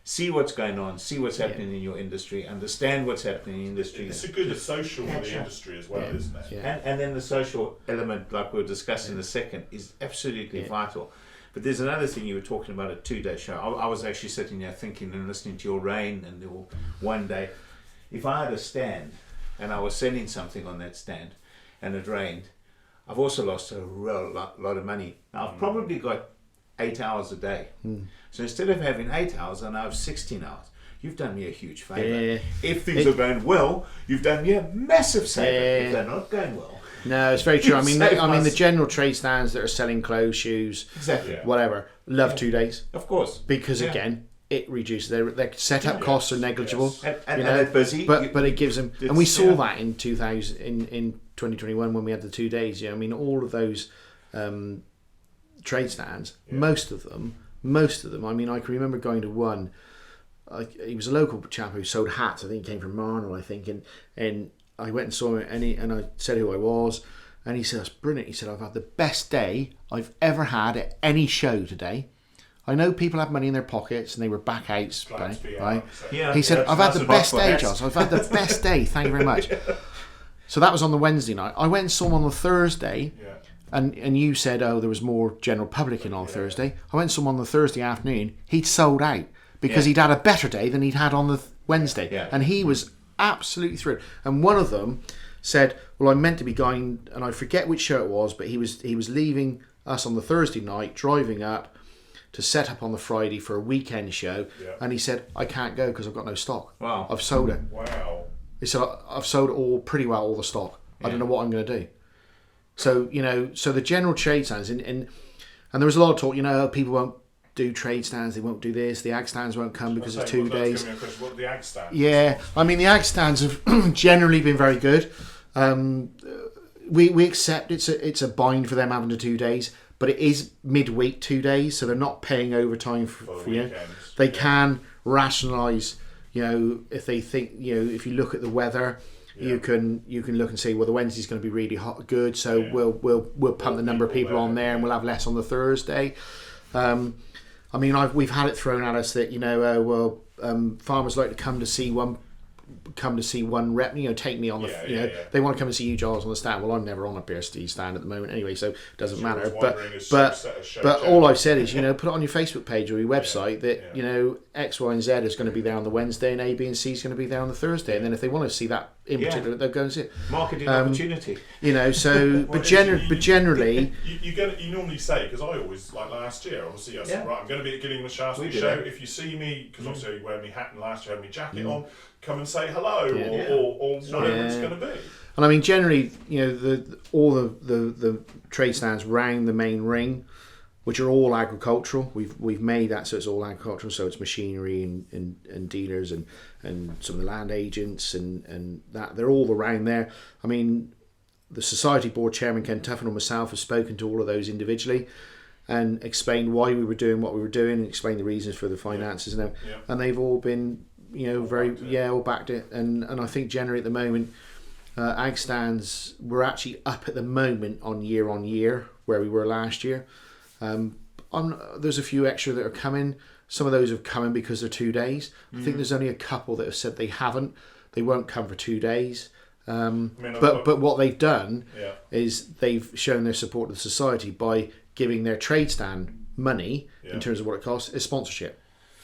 see what's going on, see what's happening in your industry, understand what's happening in the industry. It's a good social for the industry as well, isn't it? Yeah. And then the social element, like we'll discuss in a second, is absolutely vital. But there's another thing you were talking about, a 2-day show. I was actually sitting there thinking and listening to your rain and your one day. If I had a stand and I was selling something on that stand and it rained, I've also lost a real lot of money. Now I've probably got 8 hours a day. So instead of having 8 hours, I now have 16 hours. You've done me a huge favour. Yeah. If things are going well, you've done me a massive favour. If they're not going well. No, it's very true. I mean, the general trade stands that are selling clothes, shoes, whatever, love 2 days. Of course. Because again, it reduces their setup costs are negligible. Yes. And they're busy. But it gives them, and we saw that in 2021 when we had the 2 days. I mean, all of those trade stands, most of them. I mean, I can remember going to one. He was a local chap who sold hats. I think he came from Marnell, I think, and I went and saw him, and I said who I was, and he said, "That's brilliant." He said, "I've had the best day I've ever had at any show today. I know people have money in their pockets and they were back out, right?" He said, "I've had the best day, Giles. I've had the best day. Thank you very much." So that was on the Wednesday night. I went and saw him on the Thursday. And you said, oh, there was more general public in on Thursday. I went to him on the Thursday afternoon. He'd sold out because he'd had a better day than he'd had on the Wednesday. And he was absolutely thrilled. And one of them said, well, I'm meant to be going, and I forget which show it was, but he was leaving us on the Thursday night, driving up to set up on the Friday for a weekend show. And he said, I can't go because I've got no stock. Wow. I've sold it. Wow. He said, I've sold it pretty well, all the stock. I don't know what I'm going to do. So, so the general trade stands, and there was a lot of talk, people won't do trade stands, they won't do this, the ag stands won't come because of 2 days. What the ag stands? Yeah, I mean, the ag stands have generally been very good. We accept it's a bind for them having the 2 days, but it is midweek 2 days, so they're not paying overtime for you. They can rationalise, if they think, if you look at the weather. You can look and say, well, the Wednesday's going to be really good, so we'll pump the number of people on there, and we'll have less on the Thursday. I mean, we've had it thrown at us that farmers like to come to see one rep, take me on the, they want to come and see you, Giles, on the stand. Well, I'm never on a Pearce Seeds stand at the moment anyway, so it doesn't matter. But all I've said is, put it on your Facebook page or your website that, X, Y, and Z is going to be there on the Wednesday, and A, B, and C is going to be there on the Thursday. And then if they want to see that in particular, they'll go and see it. Marketing opportunity. But generally... You normally say, because I always, like last year, obviously, I said, right, I'm going to be at Gillingham Shaftesbury Show. If you see me, because obviously I wear my hat, and last year I had my jacket on, come and say hello, or whatever it's going to be. And I mean, generally, all the trade stands round the main ring, which are all agricultural. We've made that so it's all agricultural. So it's machinery and dealers and some of the land agents and that they're all around there. I mean, the Society Board Chairman Ken Tuffin and myself have spoken to all of those individually and explained why we were doing what we were doing and explained the reasons for the finances and they've all been all backed it. And I think generally at the moment, ag stands, we're actually up at the moment on year where we were last year. There's a few extra that are coming. Some of those have come in because they're 2 days. I think there's only a couple that have said they won't come for 2 days. But what they've done is they've shown their support to the society by giving their trade stand money in terms of what it costs is sponsorship.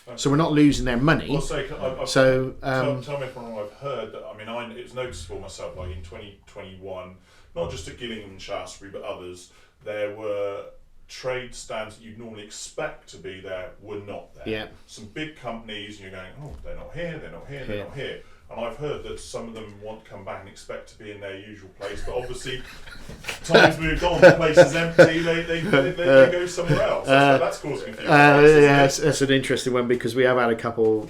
Okay. So we're not losing their money. Well, tell me if I'm wrong. I've heard that. I mean, it's noticeable myself. Like in 2021, not just at Gillingham and Shaftesbury, but others, there were trade stands that you'd normally expect to be there were not there. Yeah. Some big companies, and you're going, oh, they're not here, they're not here, they're not here. And I've heard that some of them want to come back and expect to be in their usual place, but obviously time's moved on, the place is empty, they go somewhere else. That's causing confusion. That's an interesting one because we have had a couple,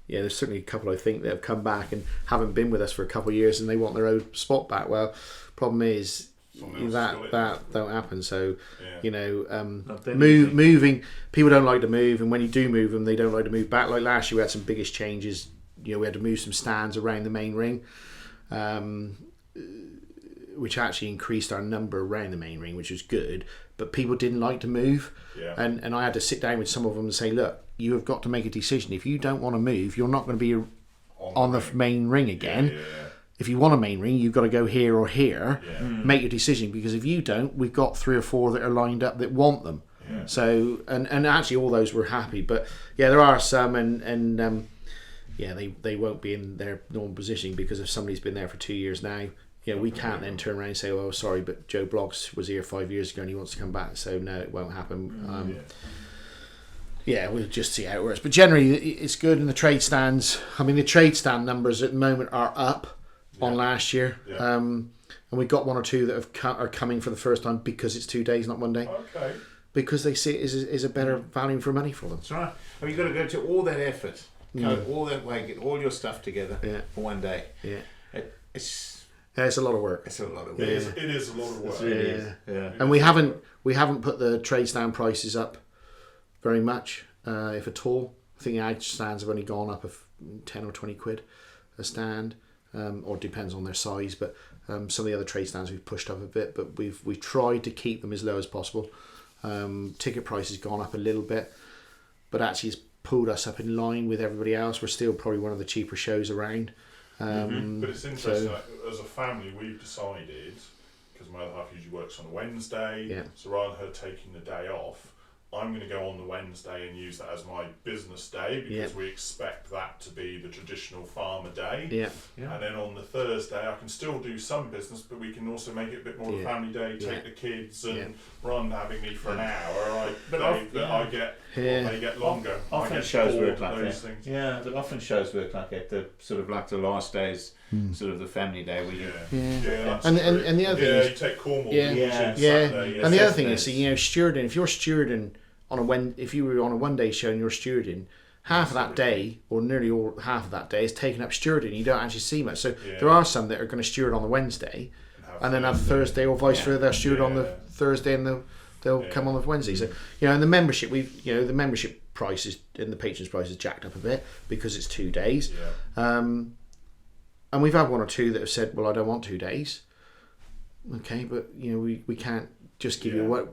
there's certainly a couple I think that have come back and haven't been with us for a couple of years and they want their own spot back. Well, problem is, that don't happen. So you know, Not that moving, people don't like to move, and when you do move them, they don't like to move back. Like last year, we had some biggest changes. You know, we had to move some stands around the main ring, which actually increased our number around the main ring, which was good. But people didn't like to move, and I had to sit down with some of them and say, look, you have got to make a decision. If you don't want to move, you're not going to be on the main ring again. If you want a main ring, you've got to go here or here. Make your decision, because if you don't, we've got 3 or 4 that are lined up that want them. So and actually all those were happy, but there are some and they won't be in their normal position, because if somebody's been there for 2 years now, we can't then turn around and say, oh sorry, but Joe Bloggs was here 5 years ago and he wants to come back, so no, it won't happen. We'll just see how it works, but generally it's good. And the trade stands, I mean the trade stand numbers at the moment are up on last year, and we've got 1 or 2 that are coming for the first time because it's 2 days, not 1 day. Okay. Because they see it as a better value for money for them. That's right. I mean, you've got to go to all that effort, go all that way, get all your stuff together for 1 day. It's a lot of work. It's a lot of work. It is a lot of work. And we haven't put the trade stand prices up very much, if at all. I think the ag stands have only gone up of 10 or 20 quid a stand, or it depends on their size. But some of the other trade stands we've pushed up a bit, but we've tried to keep them as low as possible. Ticket price has gone up a little bit, but actually it's pulled us up in line with everybody else. We're still probably one of the cheaper shows around. But it's interesting, as a family, we've decided, because my other half usually works on a Wednesday, so rather than her taking the day off, I'm going to go on the Wednesday and use that as my business day, because we expect that to be the traditional farmer day. And then on the Thursday, I can still do some business, but we can also make it a bit more of a family day, take the kids, and rather than having me for an hour, I get longer. Often shows work like that. Things. Yeah, but often shows work like that. The sort of like the last days, sort of the family day where you. And the other thing is, you take Cornwall. Saturday, and the other thing is, stewarding. If you're stewarding if you were on a 1 day show and you're stewarding, half of that day, or nearly all half of that day, is taken up stewarding. You don't actually see much. So there are some that are going to steward on the Wednesday, and then have Thursday, or vice versa. They'll steward on the Thursday, and they'll come on the Wednesday. So and the membership, the membership prices and the patrons' price is jacked up a bit because it's 2 days. And we've had 1 or 2 that have said, well, I don't want 2 days. Okay, but we can't just give you what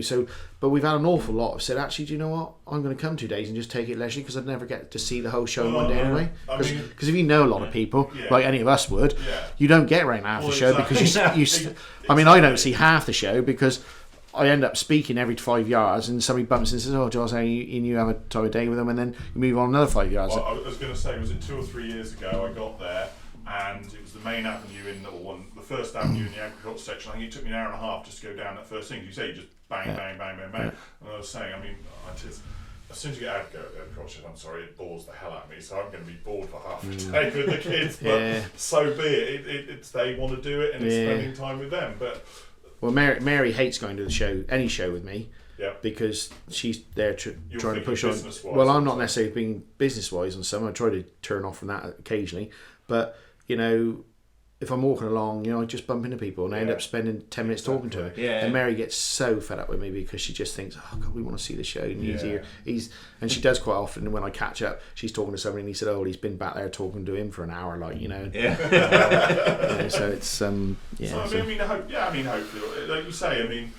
So, but we've had an awful lot of said, actually, do you know what? I'm going to come 2 days and just take it leisurely, because I'd never get to see the whole show in 1 day anyway. Because if you know a lot of people, like any of us would, you don't get around half the show because you. I mean, I don't see half the show because I end up speaking every 5 yards, and somebody bumps and says, "Oh, Giles, you have a time of day with them," and then you move on another 5 yards. Well, I was going to say, was it 2 or 3 years ago? I got there, and it was the main avenue the first avenue in the agriculture section. I think it took me an hour and a half just to go down that first thing. You say you just bang, bang, bang, bang, bang. And I was saying, I mean, as soon as you get agriculture, I'm sorry, it bores the hell out of me. So I'm going to be bored for half a day with the kids. But so be it. It's they want to do it, and it's spending time with them. But Mary hates going to the show, any show with me. Because she's there trying to push on. Well, I'm not necessarily being business-wise on some. I try to turn off from that occasionally, but if I'm walking along, I just bump into people and I end up spending 10 minutes talking to her. And Mary gets so fed up with me because she just thinks, oh God, we want to see the show. And he's here. And she does quite often. And when I catch up, she's talking to somebody and he said, oh, well, he's been back there talking to him for an hour, so it's So I mean, hopefully, like you say, I mean,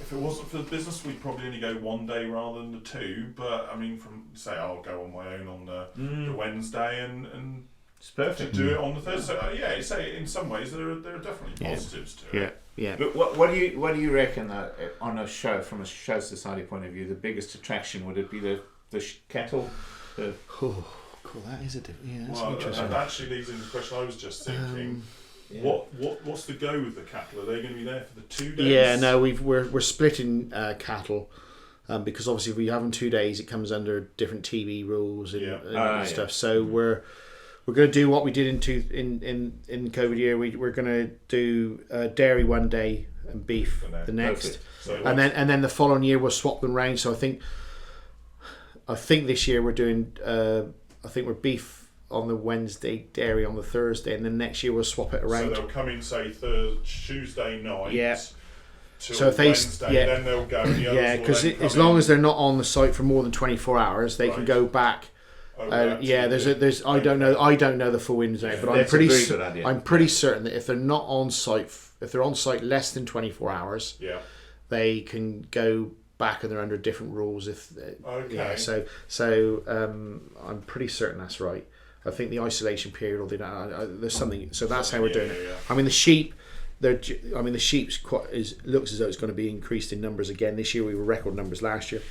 if it wasn't for the business, we'd probably only go 1 day rather than the 2. But I mean, I'll go on my own on the Wednesday and it's perfect to do it on the Thursday. So in some ways there are definitely positives to it. But what do you reckon on a show, from a show society point of view, the biggest attraction, would it be the cattle? Cool. That is that's interesting. That actually leads into the question I was just thinking. What's the go with the cattle? Are they going to be there for the 2 days? Yeah, no, we're splitting cattle. Because obviously if we have them 2 days, it comes under different TV rules and stuff. So we're going to do what we did in the COVID year. We're going to do dairy 1 day and beef the next, and then the following year we'll swap them round. So I think this year we're doing we're beef on the Wednesday, dairy on the Thursday, and then next year we'll swap it around. So they'll come in, say, Tuesday night. Yeah. Till So if they, Wednesday, then they'll go. Because as long as they're not on the site for more than 24 hours, they can go back. There's I don't know the full ins and outs, but I'm pretty certain that if they're not on site, if they're on site less than 24 hours, they can go back and they're under different rules. I'm pretty certain that's right. I think the isolation period, or there's something. So that's how we're doing it. I mean, the sheep. The sheep's looks as though it's going to be increased in numbers again this year. We were record numbers last year,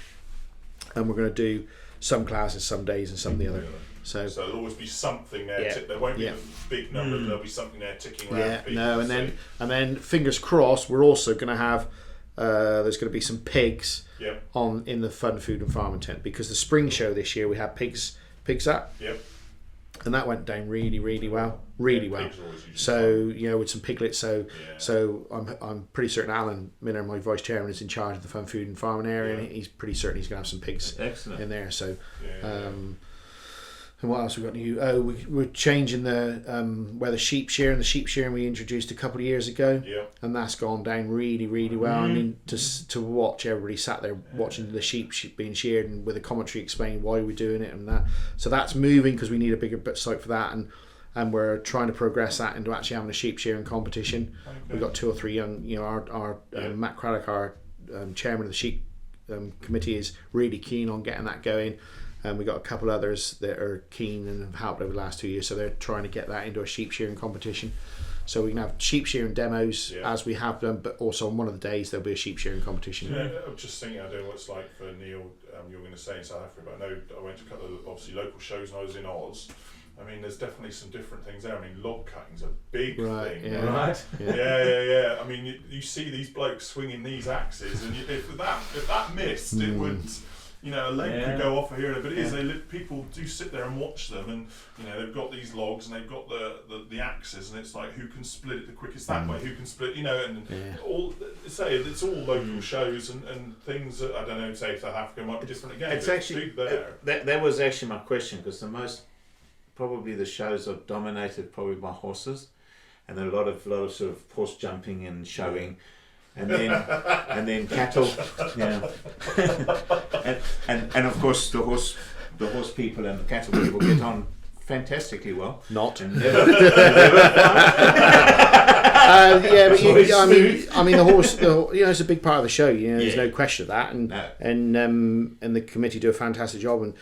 and we're going to do some classes some days and some the other. So there'll always be something there. There won't be a big number. There'll be something there ticking around. And then fingers crossed, we're also going to have. There's going to be some pigs in the Fun Food and Farming tent, because the spring show this year we had pigs up. And that went down really, really well, well. So with some piglets. So I'm pretty certain Alan Miller, my vice chairman, is in charge of the Fun Food and Farming area, and he's pretty certain he's going to have some pigs in there. So, and what else we got new? We're changing the where the sheep shearing. The sheep shearing we introduced a couple of years ago, and that's gone down really, really well. I mean, to watch everybody sat there watching the sheep being sheared, and with a commentary explaining why we're doing it and that. So that's moving, because we need a bigger site for that, and we're trying to progress that into actually having a sheep shearing competition. We've got 2 or 3 young. Our Matt Craddock, our chairman of the sheep committee, is really keen on getting that going. And we've got a couple others that are keen and have helped over the last 2 years, so they're trying to get that into a sheep shearing competition. So we can have sheep shearing demos as we have done, but also on one of the days there'll be a sheep shearing competition. I'm just thinking, I don't know what it's like for Neil, you're going to say in South Africa, but I know I went to a couple of obviously local shows when I was in Oz. I mean, there's definitely some different things there. I mean, log cutting's a big thing. Right. Yeah. I mean, you see these blokes swinging these axes, and if that missed, it would... a leg could go off here, but people do sit there and watch them, and they've got these logs and they've got the axes, and it's like, who can split it the quickest that way? Who can split? It's all local shows and things that, I don't know, say South Africa might be different again. It's actually that was actually my question, because the shows are dominated probably by horses, and there are a lot of sort of horse jumping and showing. And then cattle, and of course the horse people and the cattle people get on fantastically well. Not. But the horse. It's a big part of the show. There's no question of that, and the committee do a fantastic job, and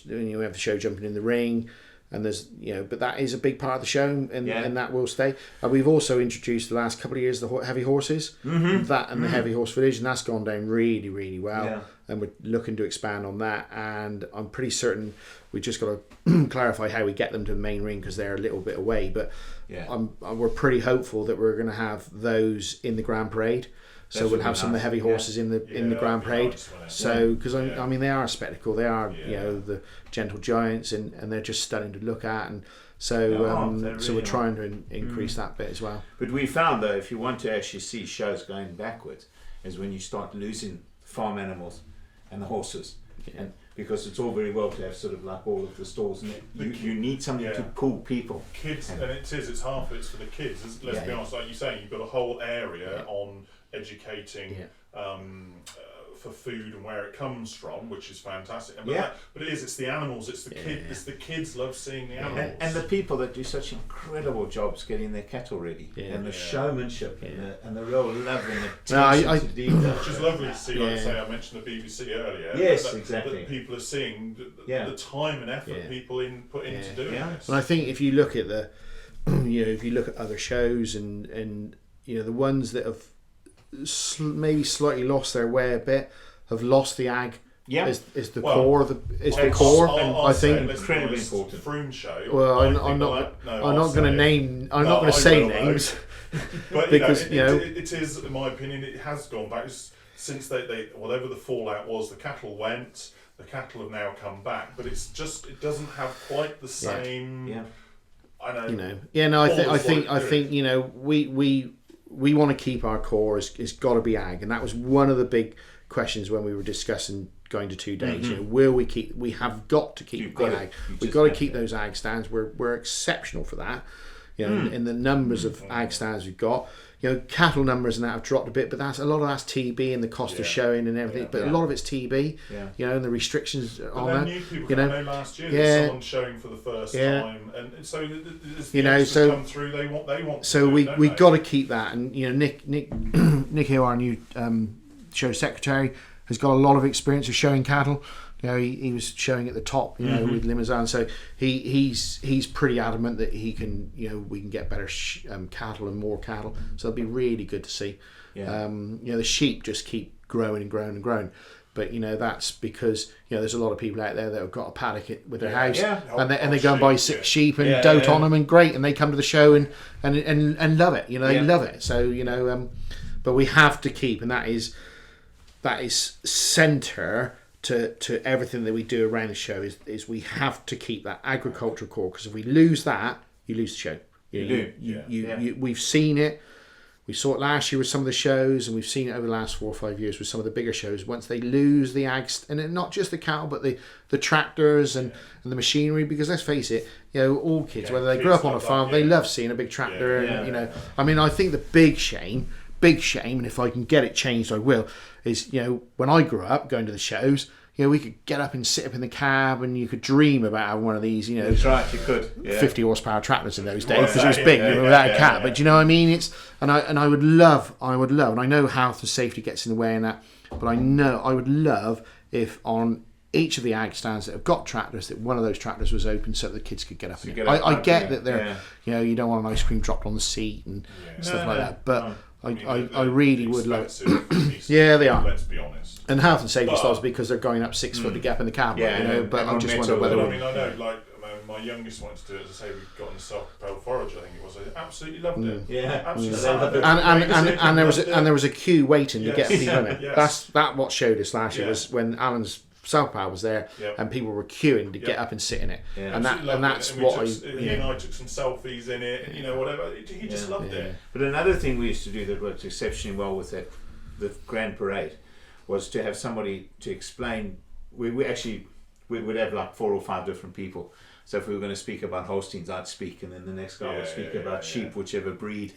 we have the show jumping in the ring. And there's but that is a big part of the show, and that will stay. And we've also introduced the last couple of years the heavy horses, the heavy horse village, and that's gone down really, really well. And we're looking to expand on that. And I'm pretty certain we just got to clarify how we get them to the main ring, because they're a little bit away. But we're pretty hopeful that we're going to have those in the Grand Parade. So we'll have some of the heavy horses in the Grand Parade. So because they are a spectacle. They are the gentle giants, and they're just stunning to look at. And so we're trying to increase that bit as well. But we found, though, if you want to actually see shows going backwards, is when you start losing farm animals and the horses, and because it's all very well to have sort of like all of the stalls, and you need something to pull people. Kids, and it's half of it's for the kids. Let's be honest, like you're saying, you've got a whole area on educating for food and where it comes from, which is fantastic. But it's the animals, it's the kids. It's the kids love seeing the animals, and the people that do such incredible jobs getting their cattle ready, and the showmanship and the real love and attention to detail. Which is lovely to see. Like I say, I mentioned the BBC earlier. Yes, exactly. That people are seeing the time and effort people put into doing this. And I think if you look at if you look at other shows and the ones that have maybe slightly lost their way a bit, have lost the ag. Is the core of the core. I think incredibly important. Froome show. Well, I'm not going to say names, but because it is, in my opinion, it has gone back since they whatever the fallout was. The cattle went. The cattle have now come back, but it doesn't have quite the same. I know. I think we we want to keep our core is got to be ag, and that was one of the big questions when we were discussing going to 2 days. You know, will we keep? We have got to keep the ag. We've got to keep those ag stands. We're exceptional for that. You know, in the numbers of ag stands we've got. You know, cattle numbers and that have dropped a bit, but that's TB and the cost of showing and everything. But a lot of it's TB. You know, and the restrictions on that. New people, you know, I know last year there's someone showing for the first time, and so as you know, so come through, they want. So we got to keep that, and you know, Nick Hill, our new show secretary, has got a lot of experience of showing cattle. You know, he was showing at the top, you know, with Limousin. So he's pretty adamant that he can, you know, we can get better cattle and more cattle. So it'll be really good to see. You know, the sheep just keep growing and growing and growing. But you know, that's because you know there's a lot of people out there that have got a paddock with their house, and they go and buy 6 sheep and dote on them, and great, and they come to the show and love it. You know, they love it. So you know, but we have to keep, and that is centre to everything that we do around the show is we have to keep that agricultural core, because if we lose that, you lose the show. We've seen it. We saw it last year with some of the shows, and we've seen it over the last 4 or 5 years with some of the bigger shows. Once they lose the ag, and not just the cattle, but the tractors and the machinery, because let's face it, you know, all kids, whether they grew up on a farm, they love seeing a big tractor. And you know, I mean, I think the big shame, and if I can get it changed, I will. Is, you know, when I grew up going to the shows, you know, we could get up and sit up in the cab, and you could dream about having one of these, you know, that's right, you could 50 horsepower tractors in those days, because it was big, without a cab. But do you know what I mean? It's and I would love, and I know health and safety gets in the way and that, but I know I would love if on each of the ag stands that have got tractors, that one of those tractors was open so that the kids could get up in it. I get that they're, you know, you don't want an ice cream dropped on the seat and stuff like that, but I really would love it. Yeah, they are. Let's be honest. And health and safety stops because they're going up 6 foot to get up in the cab. You know, but I just wonder whether. I mean, I know, like my youngest wanted to do it. As I say, we got on the self-propelled forage. I think it was. I absolutely loved it. Absolutely. And there was a queue waiting to get people in it. That's what showed us last year was when Alan's self-power was there, and people were queuing to get up and sit in it. And that's what he and I took some selfies in it. You know, whatever. He just loved it. But another thing we used to do that worked exceptionally well with the Grand Parade was to have somebody to explain. We would have like 4 or 5 different people. So if we were going to speak about Holsteins, I'd speak, and then the next guy would speak about sheep, whichever breed.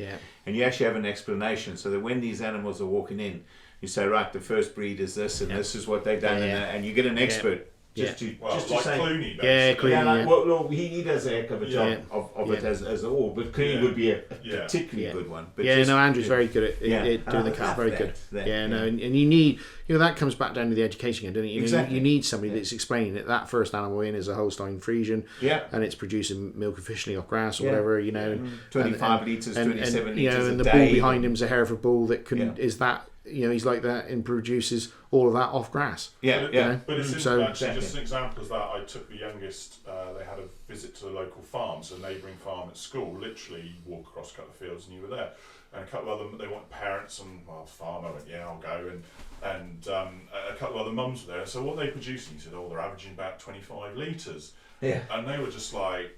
And you actually have an explanation, so that when these animals are walking in, you say, right, the first breed is this, and this is what they've done, and you get an expert. Just to like say, Clooney, Clooney. Well, he does a heck of a job of it as all, but Clooney would be a particularly good one. But Andrew's very good at doing the cat, very good. And you need, you know, that comes back down to the education again, doesn't it? Exactly. You need somebody that's explaining that first animal in is a Holstein Friesian, and it's producing milk efficiently off grass or whatever, you know, 25 litres, 27 litres, you know, and the bull behind him's a Hereford bull that is that. You know, he's like that and produces all of that off grass. But it's actually just an example of that. I took the youngest, they had a visit to the local farm, so a neighbouring farm at school. Literally, you walk across a couple of fields and you were there. And a couple of them, they want parents, and the farmer went, I'll go. And a couple of other mums were there. So what are they producing? He said, they're averaging about 25 litres. And they were just like,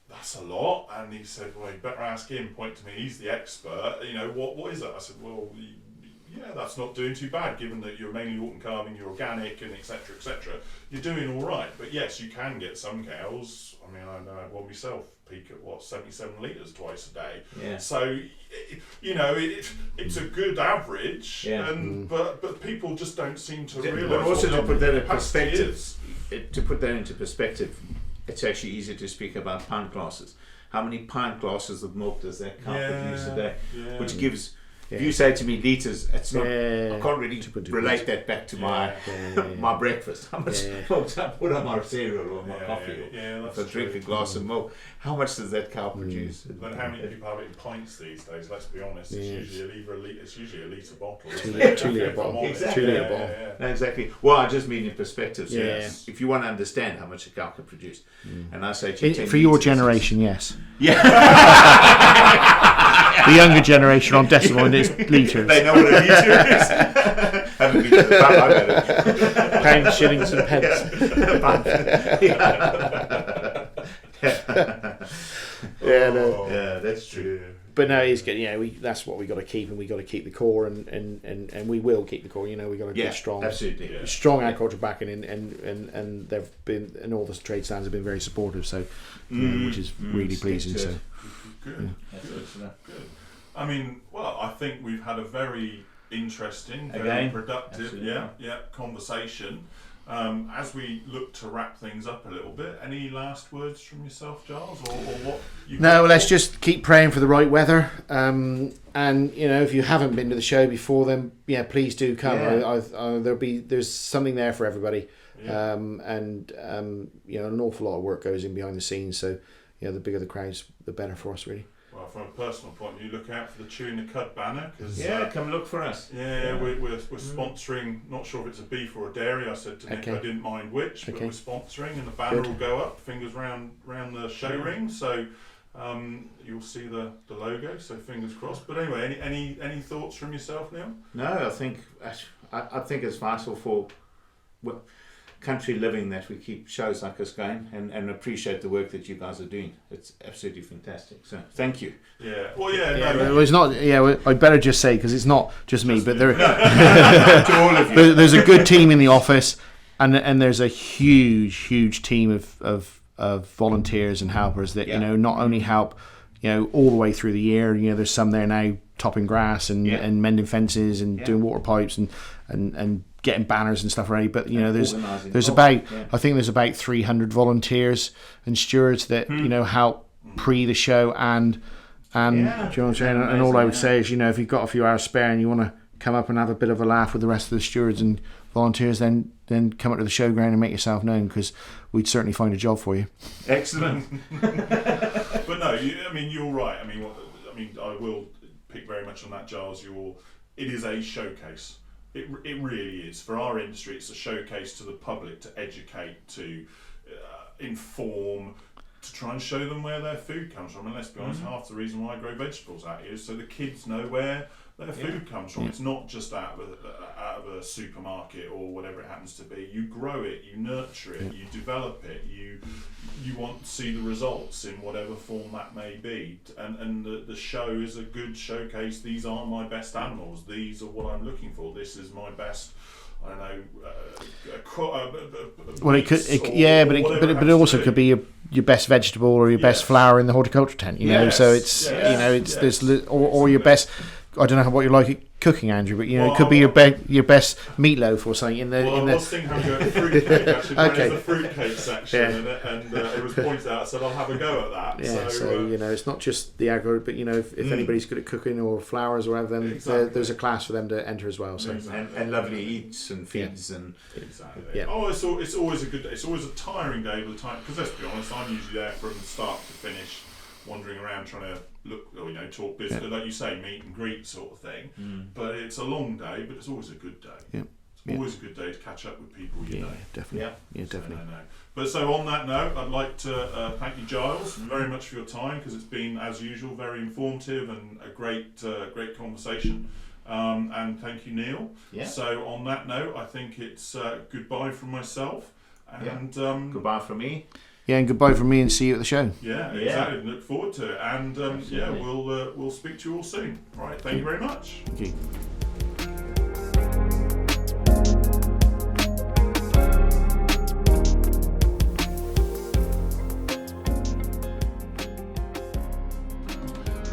that's a lot. And he said, well, you better ask him, point to me, he's the expert. You know, what is it? I said, well, that's not doing too bad, given that you're mainly autumn calving, you're organic, and etc. You're doing all right. But yes, you can get some cows. I mean, I know one myself peak at 77 litres twice a day. So, you know, it's a good average. But people just don't seem to realise. But also to put that in perspective, it's actually easier to speak about pint glasses. How many pint glasses of milk does that cow produce a day? Which gives, if you say to me litres, it's not. I can't really relate that back to my my breakfast. How much milk do I put on my cereal or my coffee? Or if I drink a glass of milk, how much does that cow produce? Then how many people have it in pints these days? Let's be honest. It's usually a litre bottle. 2 litre bottle. Exactly. 2 litre bottle. No, exactly. Well, I just mean in perspective. So if you want to understand how much a cow can produce, and I say to you, for your generation, yes. Yeah. The younger generation on decimal and it's litres. They know what a litre is. Haven't been to the pub, I know. Pounds, shillings and pence. Yeah, that's true. But no, it's good. That's what we got to keep, and we got to keep the core, and we will keep the core. We got a good, strong, absolutely, strong agriculture backing, and they've been, and all the trade stands have been very supportive. So, which is really pleasing. So, good. I mean, I think we've had a very interesting, very productive, conversation. As we look to wrap things up a little bit, any last words from yourself, Giles, or what? Let's just keep praying for the right weather. And if you haven't been to the show before, then please do come. There's something there for everybody. An awful lot of work goes in behind the scenes. So the bigger the crowds, the better for us, really. Well, from a personal point of view, look out for the Chewing the Cud banner. Come look for us. We're sponsoring, not sure if it's a beef or a dairy. I said to Nick I didn't mind which, but we're sponsoring, and the banner will go up, fingers round the show ring, so you'll see the logo, so fingers crossed. But anyway, any thoughts from yourself, Neil? No, I think it's vital for country living that we keep shows like this going, and appreciate the work that you guys are doing. It's absolutely fantastic. So thank you. It's not. I better just say, because it's not just me, but there. To all of you. There's a good team in the office, and there's a huge team of volunteers and helpers that not only help all the way through the year. There's some there now topping grass and mending fences and doing water pipes and getting banners and stuff ready, but there's about I think there's about 300 volunteers and stewards that help pre the show and do you know what I'm saying? And all I would say is if you've got a few hours spare and you want to come up and have a bit of a laugh with the rest of the stewards and volunteers, then come up to the showground and make yourself known, because we'd certainly find a job for you. Excellent. But no, you're right. I will pick very much on that, Giles. It is a showcase. It really is. For our industry, it's a showcase to the public, to educate, to inform, to try and show them where their food comes from. And let's be honest, half the reason why I grow vegetables out here is so the kids know where their food comes from. It's not just out of a supermarket or whatever it happens to be. You grow it, you nurture it, you develop it, you want to see the results in whatever form that may be. And the show is a good showcase. These are my best animals. These are what I'm looking for. This is my best. I don't know. But it also could be your best vegetable or your best flower in the horticulture tent. So it's there's or your best. I don't know what you like at cooking, Andrew, but it could be your best meatloaf or something in the. I was thinking of going fruitcake. Actually, there's a fruitcake section, and it was pointed out. I said I'll have a go at that. So it's not just the agro, but if anybody's good at cooking or flowers or whatever, then there's a class for them to enter as well. So and lovely eats and feeds and exactly. Yeah. Oh, it's always a good day. It's always a tiring day with the time, because let's be honest, I'm usually there from start to finish, wandering around trying to look, talk business, like you say, meet and greet sort of thing. But it's a long day, but it's always a good day. It's always a good day to catch up with people you know. Definitely. Definitely. But so on that note, I'd like to thank you, Giles, very much for your time, because it's been, as usual, very informative and a great conversation. And thank you, Neil. So on that note, I think it's goodbye from myself. And goodbye from me. And goodbye from me, and see you at the show. Exactly. Look forward to it. And we'll speak to you all soon. Right. Thank you very much. Thank you.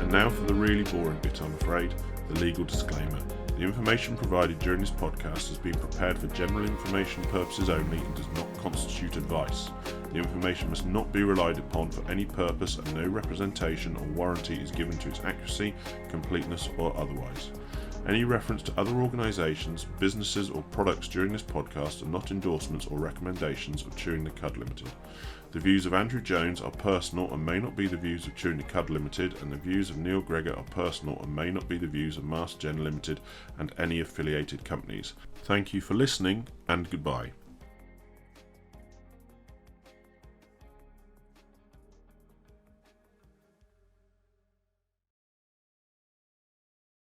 And now for the really boring bit, I'm afraid, the legal disclaimer. The information provided during this podcast has been prepared for general information purposes only and does not constitute advice. The information must not be relied upon for any purpose, and no representation or warranty is given to its accuracy, completeness, or otherwise. Any reference to other organisations, businesses, or products during this podcast are not endorsements or recommendations of Chewing the Cud Limited. The views of Andrew Jones are personal and may not be the views of Chewing the Cud Limited, and the views of Neil Greggor are personal and may not be the views of Master Gen Limited and any affiliated companies. Thank you for listening, and goodbye.